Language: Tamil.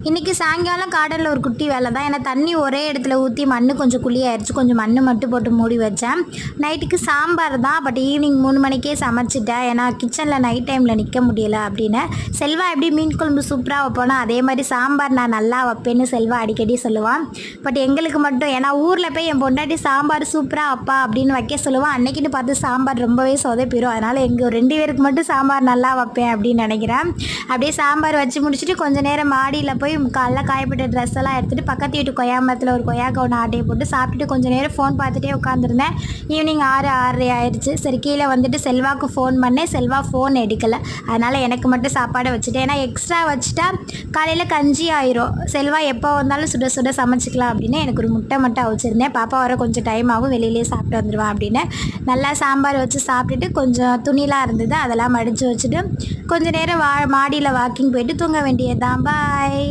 இன்றைக்கி சாயங்காலம் கார்டனில் ஒரு குட்டி வேலை தான். ஏன்னா தண்ணி ஒரே இடத்துல ஊற்றி மண் கொஞ்சம் குழியாயிருச்சு. கொஞ்சம் மண் மட்டும் போட்டு மூடி வச்சேன். நைட்டுக்கு சாம்பார் தான். பட் ஈவினிங் 3 மணிக்கே சமைச்சிட்டேன். ஏன்னா கிச்சனில் நைட் டைமில் நிற்க முடியலை அப்படின்னு. செல்வா எப்படி மீன் குழம்பு சூப்பராக வைப்போனா அதே மாதிரி சாம்பார் நான் நல்லா வைப்பேன்னு செல்வா அடிக்கடி சொல்லுவான். பட் எங்களுக்கு மட்டும் ஏன்னா ஊரில் போய் என் பொண்டாட்டி சாம்பார் சூப்பராக வைப்பா அப்படின்னு வைக்க சொல்லுவான். அன்னைக்குன்னு பார்த்து சாம்பார் ரொம்பவே சொதப்பிடும். அதனால் எங்கள் 2 பேருக்கு மட்டும் சாம்பார் நல்லா வைப்பேன் அப்படின்னு நினைக்கிறேன். அப்படியே சாம்பார் வச்சு முடிச்சுட்டு கொஞ்சம் நேரம் மாடியில் போய் காலைல காயப்பட்ட ட்ரெஸ் எல்லாம் எடுத்துகிட்டு பக்கத்து வீட்டு கொய்யா மரத்தில் ஒரு கொய்யாக்காய் ஒன்று ஆட்டையை போட்டு சாப்பிட்டுட்டு கொஞ்சம் நேரம் ஃபோன் பார்த்துட்டே உட்காந்துருந்தேன். ஈவினிங் 6:30 ஆயிடுச்சு. சரி கீழே வந்துட்டு செல்வாவுக்கு ஃபோன் பண்ணேன். செல்வா ஃபோன் எடுக்கலை. அதனால் எனக்கு மட்டும் சாப்பாடை வச்சுட்டேன். ஏன்னா எக்ஸ்ட்ரா வச்சுட்டா காலையில் கஞ்சி ஆயிரும். செல்வா எப்போ வந்தாலும் சுட சுட சமைச்சிக்கலாம் அப்படின்னு எனக்கு ஒரு முட்டை மட்டும் அவிச்சிருந்தேன். பாப்பா வர கொஞ்சம் டைம் ஆகும், வெளியிலே சாப்பிட்டு வந்துடுவான் அப்படின்னு நல்லா சாம்பார் வச்சு சாப்பிட்டுட்டு கொஞ்சம் துணிலாம் இருந்தது அதெல்லாம் மடித்து வச்சுட்டு கொஞ்சம் நேரம் மாடியில் வாக்கிங் போயிட்டு தூங்க வேண்டியதுதான். பாய்.